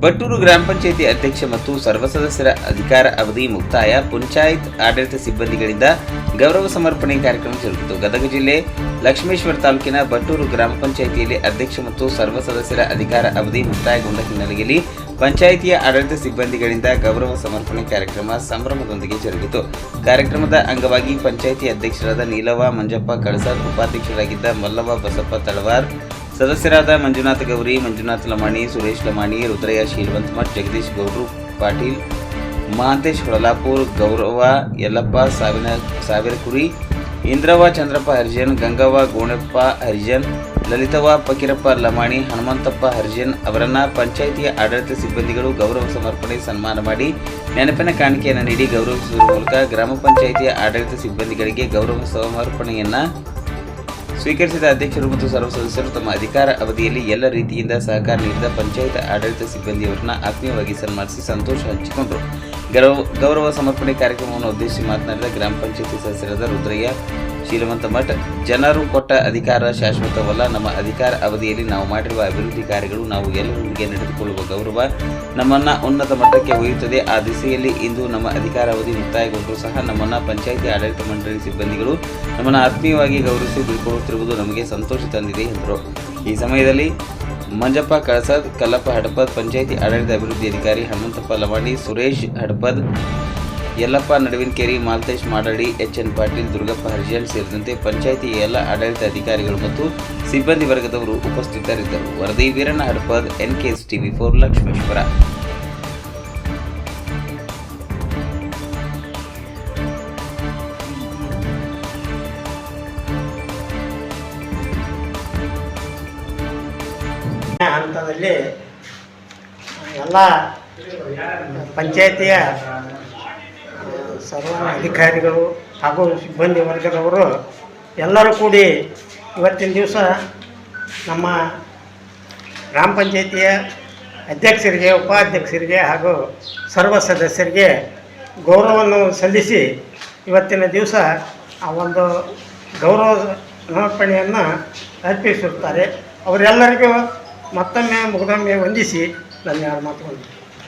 ಬಟ್ಟೂರು ಗ್ರಾಮ ಪಂಚಾಯಿತಿ ಅಧ್ಯಕ್ಷ ಮತ್ತು ಸರ್ವ ಸದಸ್ಯರ ಅಧಿಕಾರ ಅವಧಿ ಮುಕ್ತಾಯ. ಪಂಚಾಯತ್ ಆಡಳಿತ ಸಿಬ್ಬಂದಿಗಳಿಂದ ಗೌರವ ಸಮರ್ಪಣೆ ಕಾರ್ಯಕ್ರಮ ಜರುಗಿತು. ಗದಗ ಜಿಲ್ಲೆ ಲಕ್ಷ್ಮೇಶ್ವರ ತಾಲೂಕಿನ ಬಟ್ಟೂರು ಗ್ರಾಮ ಪಂಚಾಯಿತಿಯಲ್ಲಿ ಅಧ್ಯಕ್ಷ ಮತ್ತು ಸರ್ವ ಸದಸ್ಯರ ಅಧಿಕಾರ ಅವಧಿ ಮುಕ್ತಾಯಗೊಂಡ ಹಿನ್ನೆಲೆಯಲ್ಲಿ ಪಂಚಾಯಿತಿಯ ಆಡಳಿತ ಸಿಬ್ಬಂದಿಗಳಿಂದ ಗೌರವ ಸಮರ್ಪಣೆ ಕಾರ್ಯಕ್ರಮ ಸಂಭ್ರಮದೊಂದಿಗೆ ಜರುಗಿತು. ಕಾರ್ಯಕ್ರಮದ ಅಂಗವಾಗಿ ಪಂಚಾಯಿತಿ ಅಧ್ಯಕ್ಷರಾದ ನೀಲವ್ವ ಮಂಜಪ್ಪ ಕಳಸರ್, ಉಪಾಧ್ಯಕ್ಷರಾಗಿದ್ದ ಮಲ್ಲವ್ವ ಬಸಪ್ಪ ತಳವಾರ್, ಸದಸ್ಯರಾದ ಮಂಜುನಾಥ ಗೌರಿ, ಮಂಜುನಾಥ ಲಮಾಣಿ, ಸುರೇಶ್ ಲಮಾಣಿ, ರುದ್ರಯ್ಯ ಶೀಲವಂತ ಮಠ್, ಜಗದೀಶ್ ಗೌಡ್ರು ಪಾಟೀಲ್, ಮಹಾಂತೇಶ್ ಹೊಳಲಾಪುರ್, ಗೌರವ ಯಲ್ಲಪ್ಪ ಸಾವಿರಕುರಿ, ಇಂದ್ರವ್ವ ಚಂದ್ರಪ್ಪ ಹರಿಜನ್, ಗಂಗವ್ವ ಗೋಣಪ್ಪ ಹರಿಜನ್, ಲಲಿತವ್ವ ಫಕೀರಪ್ಪ ಲಮಾಣಿ, ಹನುಮಂತಪ್ಪ ಹರಿಜನ್ ಅವರನ್ನ ಪಂಚಾಯಿತಿಯ ಆಡಳಿತ ಸಿಬ್ಬಂದಿಗಳು ಗೌರವ ಸಮರ್ಪಣೆ ಸನ್ಮಾನ ಮಾಡಿ ನೆನಪಿನ ಕಾಣಿಕೆಯನ್ನು ನೀಡಿ ಗೌರವಿಸುವ ಮೂಲಕ ಗ್ರಾಮ ಪಂಚಾಯಿತಿಯ ಆಡಳಿತ ಸಿಬ್ಬಂದಿಗಳಿಗೆ ಗೌರವ ಸಮರ್ಪಣೆಯನ್ನು ಸ್ವೀಕರಿಸಿದ ಅಧ್ಯಕ್ಷರು ಮತ್ತು ಸರ್ವ ಸದಸ್ಯರು ತಮ್ಮ ಅಧಿಕಾರ ಅವಧಿಯಲ್ಲಿ ಎಲ್ಲ ರೀತಿಯಿಂದ ಸಹಕಾರ ನೀಡಿದ ಪಂಚಾಯತ್ ಆಡಳಿತ ಸಿಬ್ಬಂದಿಯವರನ್ನ ಆತ್ಮೀಯವಾಗಿ ಸನ್ಮಾನಿಸಿ ಸಂತೋಷ ಹಂಚಿಕೊಂಡರು. ಗೌರವ ಸಮರ್ಪಣೆ ಕಾರ್ಯಕ್ರಮವನ್ನು ಉದ್ದೇಶಿಸಿ ಮಾತನಾಡಿದ ಗ್ರಾಮ ಪಂಚಾಯತಿ ಸದಸ್ಯರಾದ ರುದ್ರಯ್ಯ ಶೀಲವಂತ ಮಠ್, ಜನರು ಕೊಟ್ಟ ಅಧಿಕಾರ ಶಾಶ್ವತವಲ್ಲ. ನಮ್ಮ ಅಧಿಕಾರ ಅವಧಿಯಲ್ಲಿ ನಾವು ಮಾಡಿರುವ ಅಭಿವೃದ್ಧಿ ಕಾರ್ಯಗಳು, ನಾವು ಎಲ್ಲರೊಂದಿಗೆ ನಡೆದುಕೊಳ್ಳುವ ಗೌರವ ನಮ್ಮನ್ನು ಉನ್ನತ ಮಟ್ಟಕ್ಕೆ ಒಯ್ಯುತ್ತದೆ. ಆ ದಿಸೆಯಲ್ಲಿ ಇಂದು ನಮ್ಮ ಅಧಿಕಾರ ಅವಧಿ ಮುಕ್ತಾಯಗೊಂಡರೂ ಸಹ ನಮ್ಮನ್ನು ಪಂಚಾಯಿತಿ ಆಡಳಿತ ಮಂಡಳಿ ಸಿಬ್ಬಂದಿಗಳು ನಮ್ಮನ್ನು ಆತ್ಮೀಯವಾಗಿ ಗೌರವಿಸಿ ಬೀಳ್ಕೊಡುತ್ತಿರುವುದು ನಮಗೆ ಸಂತೋಷ ತಂದಿದೆ ಎಂದರು. ಈ ಸಮಯದಲ್ಲಿ ಮಂಜಪ್ಪ ಕಳಸದ್, ಕಲ್ಲಪ್ಪ ಹಡಪದ್, ಪಂಚಾಯಿತಿ ಆಡಳಿತ ಅಭಿವೃದ್ಧಿ ಅಧಿಕಾರಿ ಹನುಮಂತಪ್ಪ ಲವಾಣಿ, ಸುರೇಶ್ ಹಡಪದ್, ಯಲ್ಲಪ್ಪ ನಡುವಿನಕೇರಿ, ಮಾಲ್ತೇಶ್ ಮಾಡಾಡಿ, ಎನ್ ಪಾಟೀಲ್, ದುರ್ಗಪ್ಪ ಹರಿಜನ್ ಸೇರಿದಂತೆ ಪಂಚಾಯಿತಿಯ ಎಲ್ಲ ಆಡಳಿತ ಅಧಿಕಾರಿಗಳು ಮತ್ತು ಸಿಬ್ಬಂದಿ ವರ್ಗದವರು ಉಪಸ್ಥಿತರಿದ್ದರು. ವರದಿ ವೀರಣ್ಣ ಹಡಪದ್, NKS TV4 ಲಕ್ಷ್ಮೇಶ್ವರ. ಹಂತದಲ್ಲಿ ಎಲ್ಲ ಪಂಚಾಯಿತಿಯ ಸರ್ವ ಅಧಿಕಾರಿಗಳು ಹಾಗೂ ಸಿಬ್ಬಂದಿ ವರ್ಗದವರು ಎಲ್ಲರೂ ಕೂಡಿ ಇವತ್ತಿನ ದಿವಸ ನಮ್ಮ ಗ್ರಾಮ ಪಂಚಾಯಿತಿಯ ಅಧ್ಯಕ್ಷರಿಗೆ, ಉಪಾಧ್ಯಕ್ಷರಿಗೆ ಹಾಗೂ ಸರ್ವ ಸದಸ್ಯರಿಗೆ ಗೌರವವನ್ನು ಸಲ್ಲಿಸಿ ಇವತ್ತಿನ ದಿವಸ ಆ ಒಂದು ಗೌರವ ಸಮರ್ಪಣೆಯನ್ನು ಅರ್ಪಿಸುತ್ತಾರೆ. ಅವರೆಲ್ಲರಿಗೂ ಮತ್ತೊಮ್ಮೆ ಮುಗ್ದೊಮ್ಮೆ ವಂದಿಸಿ ನನ್ನ ಮಾತುಗಳು